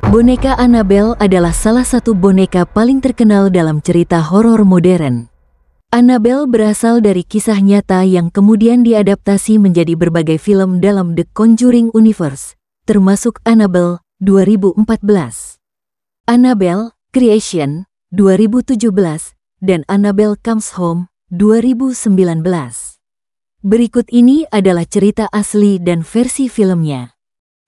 Boneka Annabelle adalah salah satu boneka paling terkenal dalam cerita horor modern. Annabelle berasal dari kisah nyata yang kemudian diadaptasi menjadi berbagai film dalam The Conjuring Universe, termasuk Annabelle 2014, Annabelle Creation 2017, dan Annabelle Comes Home 2019. Berikut ini adalah cerita asli dan versi filmnya.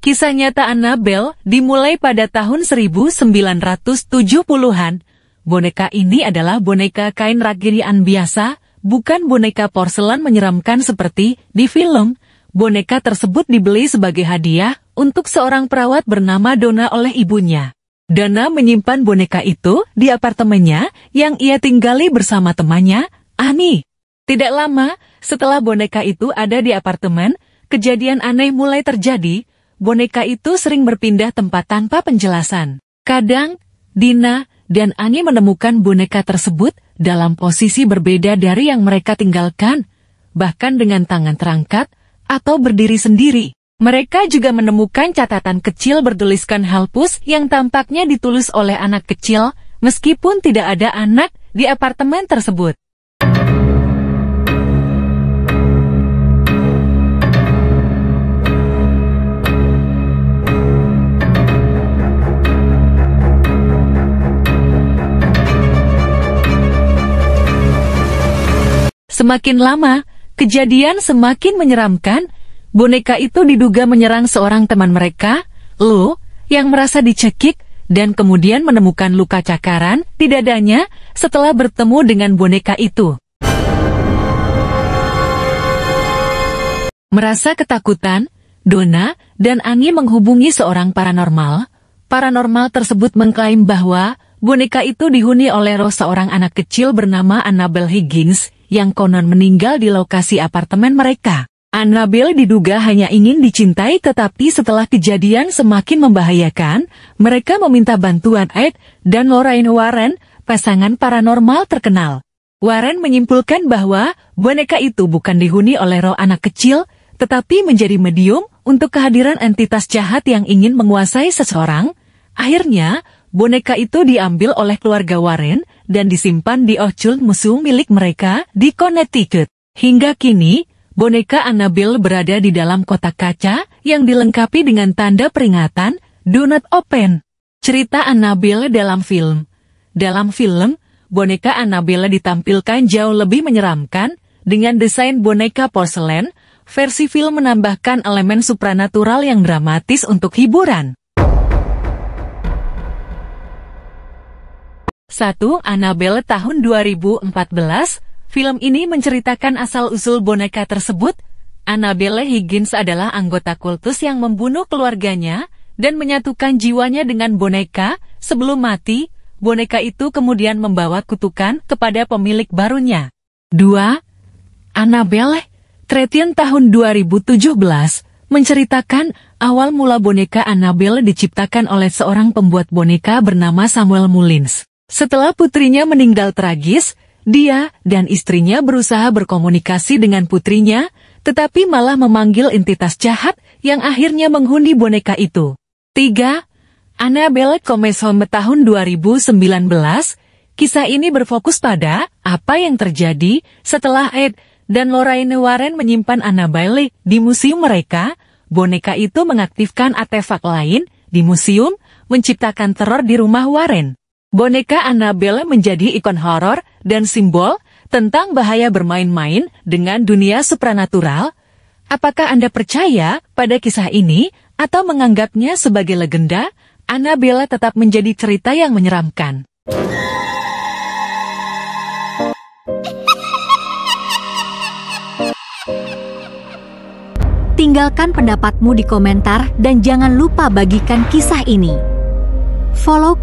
Kisah nyata Annabelle dimulai pada tahun 1970-an. Boneka ini adalah boneka kain rakyat biasa, bukan boneka porselen menyeramkan seperti di film. Boneka tersebut dibeli sebagai hadiah untuk seorang perawat bernama Donna oleh ibunya. Donna menyimpan boneka itu di apartemennya yang ia tinggali bersama temannya, Annie. Tidak lama setelah boneka itu ada di apartemen, kejadian aneh mulai terjadi. Boneka itu sering berpindah tempat tanpa penjelasan. Kadang, Dina dan Annie menemukan boneka tersebut dalam posisi berbeda dari yang mereka tinggalkan, bahkan dengan tangan terangkat atau berdiri sendiri. Mereka juga menemukan catatan kecil bertuliskan halpus yang tampaknya ditulis oleh anak kecil, meskipun tidak ada anak di apartemen tersebut. Semakin lama, kejadian semakin menyeramkan. Boneka itu diduga menyerang seorang teman mereka, Lou, yang merasa dicekik dan kemudian menemukan luka cakaran di dadanya setelah bertemu dengan boneka itu. Merasa ketakutan, Donna dan Annie menghubungi seorang paranormal. Paranormal tersebut mengklaim bahwa boneka itu dihuni oleh roh seorang anak kecil bernama Annabelle Higgins, yang konon meninggal di lokasi apartemen mereka. Annabelle diduga hanya ingin dicintai, tetapi setelah kejadian semakin membahayakan, mereka meminta bantuan Ed dan Lorraine Warren, pasangan paranormal terkenal. Warren menyimpulkan bahwa boneka itu bukan dihuni oleh roh anak kecil, tetapi menjadi medium untuk kehadiran entitas jahat yang ingin menguasai seseorang. Akhirnya, boneka itu diambil oleh keluarga Warren dan disimpan di Occult Museum milik mereka di Connecticut. Hingga kini, boneka Annabelle berada di dalam kotak kaca yang dilengkapi dengan tanda peringatan "Do Not Open". Cerita Annabelle dalam film. Dalam film, boneka Annabelle ditampilkan jauh lebih menyeramkan dengan desain boneka porselen. Versi film menambahkan elemen supranatural yang dramatis untuk hiburan. 1. Annabelle tahun 2014, film ini menceritakan asal-usul boneka tersebut. Annabelle Higgins adalah anggota kultus yang membunuh keluarganya dan menyatukan jiwanya dengan boneka. Sebelum mati, boneka itu kemudian membawa kutukan kepada pemilik barunya. 2. Annabelle Creation tahun 2017 menceritakan awal mula boneka Annabelle diciptakan oleh seorang pembuat boneka bernama Samuel Mullins. Setelah putrinya meninggal tragis, dia dan istrinya berusaha berkomunikasi dengan putrinya, tetapi malah memanggil entitas jahat yang akhirnya menghuni boneka itu. 3. Annabelle Comes Home tahun 2019, kisah ini berfokus pada apa yang terjadi setelah Ed dan Lorraine Warren menyimpan Annabelle di museum mereka. Boneka itu mengaktifkan artefak lain di museum, menciptakan teror di rumah Warren. Boneka Annabelle menjadi ikon horor dan simbol tentang bahaya bermain-main dengan dunia supranatural. Apakah Anda percaya pada kisah ini atau menganggapnya sebagai legenda? Annabelle tetap menjadi cerita yang menyeramkan. Tinggalkan pendapatmu di komentar dan jangan lupa bagikan kisah ini. Follow